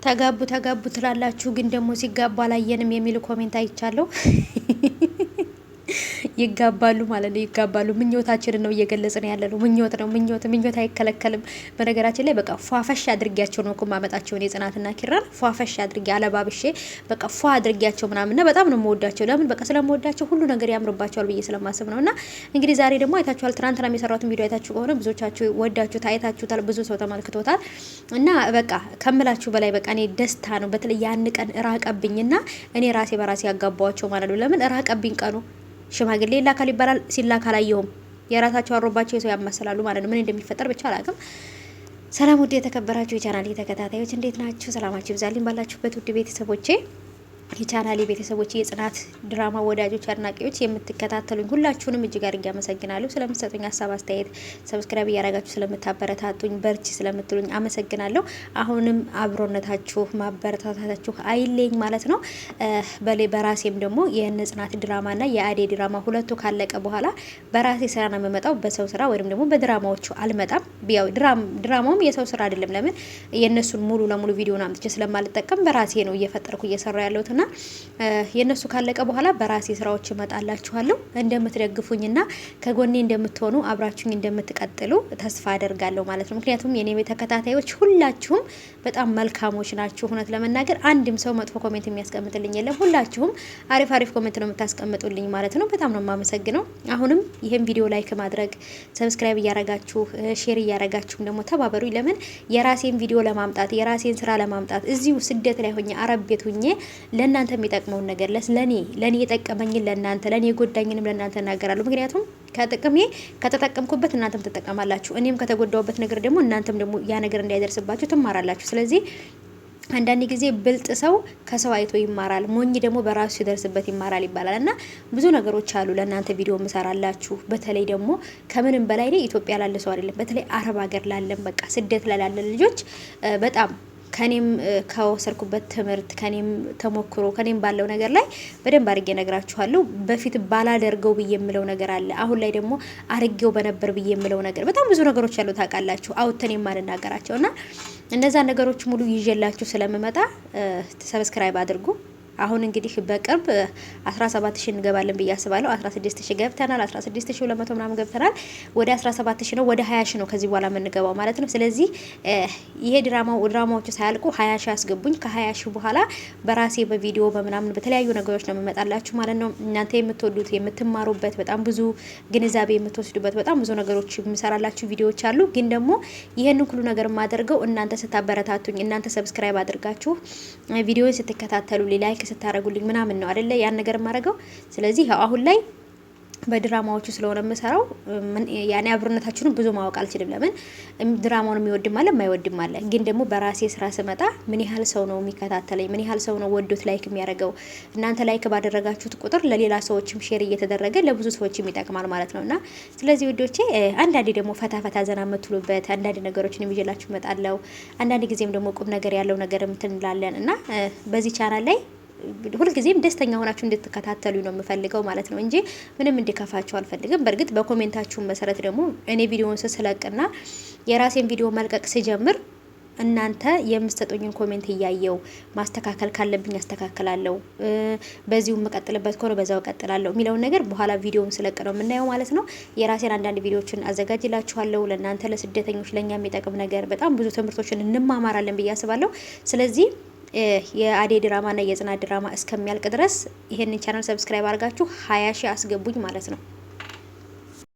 ተጋቡ ትላላችሁ፣ ግን ደግሞ ሲጋቡ አላየንም የሚል ኮሜንት አይቻለሁ። ይጋባሉ ማለት ነው። ይጋባሉ። ምኞታችንን ነው እየገለጽን ያለ ነው። ምኞት ነው። ምኞት አይከለከልም። በነገራችን ላይ በቃ ፏፈሽ አድርጊያቸው ነው እኮ ማመጣቸውን የጽናትና ኪራን ፏፈሽ አድርጊ አለባብሼ በቃ ፏ አድርጊያቸው ምናምን በጣም ነው የምወዳቸው። ለምን በቃ ስለምወዳቸው ሁሉ ነገር ያምርባቸዋል ብዬ ስለማስብ ነው። እና እንግዲህ ዛሬ ደግሞ አይታችኋል። ትናንትና የሰራሁትን ቪዲዮ አይታችሁ ከሆነ ብዙዎቻችሁ ወዳችሁ ታይታችሁታል። ብዙ ሰው ተመልክቶታል። እና በቃ ከምላችሁ በላይ በቃ እኔ ደስታ ነው። በተለይ ያን ቀን ራቀብኝና እኔ ራሴ በራሴ ያጋባዋቸው ማለት ነው። ለምን ራቀብኝ ቀኑ ሽማግሌ ላካል ይባላል። ሲላክ አላየሁም። የራሳቸው አሮባቸው የሰው ያማሰላሉ ማለት ነው። ምን እንደሚፈጠር ብቻ አላውቅም። ሰላም ውድ የተከበራችሁ የቻናል ተከታታዮች እንዴት ናችሁ? ሰላማችሁ ይብዛልኝ ባላችሁበት ውድ ቤተሰቦቼ የቻናሌ ቤተሰቦች የጽናት ድራማ ወዳጆች አድናቂዎች የምትከታተሉኝ ሁላችሁንም እጅግ አድርጌ አመሰግናለሁ። ስለምትሰጡኝ ሀሳብ አስተያየት፣ ሰብስክራይብ እያደረጋችሁ ስለምታበረታቱኝ፣ በርቺ ስለምትሉኝ አመሰግናለሁ። አሁንም አብሮነታችሁ ማበረታታታችሁ አይለኝ ማለት ነው። በራሴም ደግሞ የጽናት ድራማና የአዴ ድራማ ሁለቱ ካለቀ በኋላ በራሴ ስራ ነው የምመጣው። በሰው ስራ ወይም ደግሞ በድራማዎቹ አልመጣም። ያው ድራማውም የሰው ስራ አይደለም። ለምን የእነሱን ሙሉ ለሙሉ ቪዲዮን አምጥቼ ስለማልጠቀም በራሴ ነው እየፈጠርኩ እየሰራ ያለሁት። ና የነሱ ካለቀ በኋላ በራሴ ስራዎች እመጣላችኋለሁ። እንደምትደግፉኝና ከጎኔ እንደምትሆኑ አብራችሁኝ እንደምትቀጥሉ ተስፋ አደርጋለሁ ማለት ነው። ምክንያቱም የኔ ተከታታዮች ሁላችሁም በጣም መልካሞች ናችሁ። እውነት ለመናገር አንድም ሰው መጥፎ ኮሜንት የሚያስቀምጥልኝ የለም። ሁላችሁም አሪፍ ኮሜንት ነው የምታስቀምጡልኝ ማለት ነው። በጣም ነው የማመሰግነው። አሁንም ይሄን ቪዲዮ ላይክ ማድረግ፣ ሰብስክራይብ እያረጋችሁ ሼር እያረጋችሁ ደግሞ ተባበሩኝ። ለምን የራሴን ቪዲዮ ለማምጣት የራሴን ስራ ለማምጣት እዚሁ ስደት ላይ ሆኜ አረብ ቤት ሆኜ ለእናንተ የሚጠቅመውን ነገር ለኔ የጠቀመኝን ለእናንተ ለኔ የጎዳኝንም ለእናንተ እናገራለሁ። ምክንያቱም ከጥቅሜ ከተጠቀምኩበት እናንተም ትጠቀማላችሁ። እኔም ከተጎዳውበት ነገር ደግሞ እናንተም ደግሞ ያ ነገር እንዳይደርስባችሁ ትማራላችሁ። ስለዚህ አንዳንድ ጊዜ ብልጥ ሰው ከሰው አይቶ ይማራል፣ ሞኝ ደግሞ በራሱ ሲደርስበት ይማራል ይባላል። እና ብዙ ነገሮች አሉ ለእናንተ ቪዲዮ ምሰራላችሁ። በተለይ ደግሞ ከምንም በላይ ኢትዮጵያ ላለ ሰው አይደለም፣ በተለይ አረብ ሀገር ላለን በቃ ስደት ላለ ልጆች በጣም ከኔም ከወሰርኩበት ትምህርት ከኔም ተሞክሮ ከኔም ባለው ነገር ላይ በደንብ አድርጌ ነግራችኋለሁ። በፊት ባላደርገው ብዬ የምለው ነገር አለ። አሁን ላይ ደግሞ አርጌው በነበር ብዬ የምለው ነገር በጣም ብዙ ነገሮች አሉ ታውቃላችሁ። አውጥተን የማንናገራቸውና እነዛ ነገሮች ሙሉ ይዤላችሁ ስለምመጣ ሰብስክራይብ አድርጉ። አሁን እንግዲህ በቅርብ 17000 እንገባለን ብዬ አስባለሁ። 16000 ገብተናል። 16200 ምናምን ገብተናል። ወደ 17000 ነው፣ ወደ 20000 ነው ከዚህ በኋላ የምንገባው ማለት ነው። ስለዚህ ይሄ ድራማዎቹ ሳያልቁ 20000 አስገቡኝ። ከ20000 በኋላ በራሴ በቪዲዮ በምናምን በተለያዩ ነገሮች ነው የምመጣላችሁ ማለት ነው። እናንተ የምትወዱት የምትማሩበት በጣም ብዙ ግንዛቤ የምትወስዱበት በጣም ብዙ ነገሮች የምሰራላችሁ ቪዲዮዎች አሉ። ግን ደግሞ ይሄንን ሁሉ ነገር የማደርገው እናንተ ስታበረታቱኝ፣ እናንተ ሰብስክራይብ አድርጋችሁ ቪዲዮውን ስትከታተሉ ላይክ ስታረጉልኝ ምናምን ነው አይደለ ያን ነገር ማረገው። ስለዚህ አሁን ላይ በድራማዎቹ ስለሆነ የምሰራው ያኔ አብሮነታችሁን ብዙ ማወቅ አልችልም። ለምን ድራማውን የሚወድም አለ የማይወድም አለ። ግን ደግሞ በራሴ ስራ ስመጣ ምን ያህል ሰው ነው የሚከታተለኝ፣ ምን ያህል ሰው ነው ወዶት ላይክ የሚያደርገው። እናንተ ላይክ ባደረጋችሁት ቁጥር ለሌላ ሰዎችም ሼር እየተደረገ ለብዙ ሰዎችም ይጠቅማል ማለት ነውና ስለዚህ ውዶቼ አንዳንዴ ደግሞ ፈታ ዘና የምትሉበት አንዳንድ ነገሮችን ይዤላችሁ እመጣለሁ። አንዳንድ ጊዜም ደግሞ ቁም ነገር ያለው ነገር እንትንላለን እና በዚህ ቻናል ላይ ሁልጊዜም ደስተኛ ሆናችሁ እንድትከታተሉ ነው የምፈልገው ማለት ነው እንጂ ምንም እንዲከፋችሁ አልፈልግም። በእርግጥ በኮሜንታችሁ መሰረት ደግሞ እኔ ቪዲዮውን ስለቅና የራሴን ቪዲዮ መልቀቅ ስጀምር እናንተ የምትሰጡኝን ኮሜንት እያየው ማስተካከል ካለብኝ አስተካክላለሁ፣ በዚሁ መቀጥልበት ከሆነ በዛው ቀጥላለሁ የሚለውን ነገር በኋላ ቪዲዮውን ስለቅ ነው የምናየው ማለት ነው። የራሴን አንዳንድ ቪዲዮዎችን አዘጋጅላችኋለሁ ለእናንተ ለስደተኞች ለኛ የሚጠቅም ነገር በጣም ብዙ ትምህርቶችን እንማማራለን ብዬ አስባለሁ። ስለዚህ የአዴ ድራማና የጽናት ድራማ እስከሚያልቅ ድረስ ይሄንን ቻናል ሰብስክራይብ አድርጋችሁ 20000 አስገቡኝ ማለት ነው።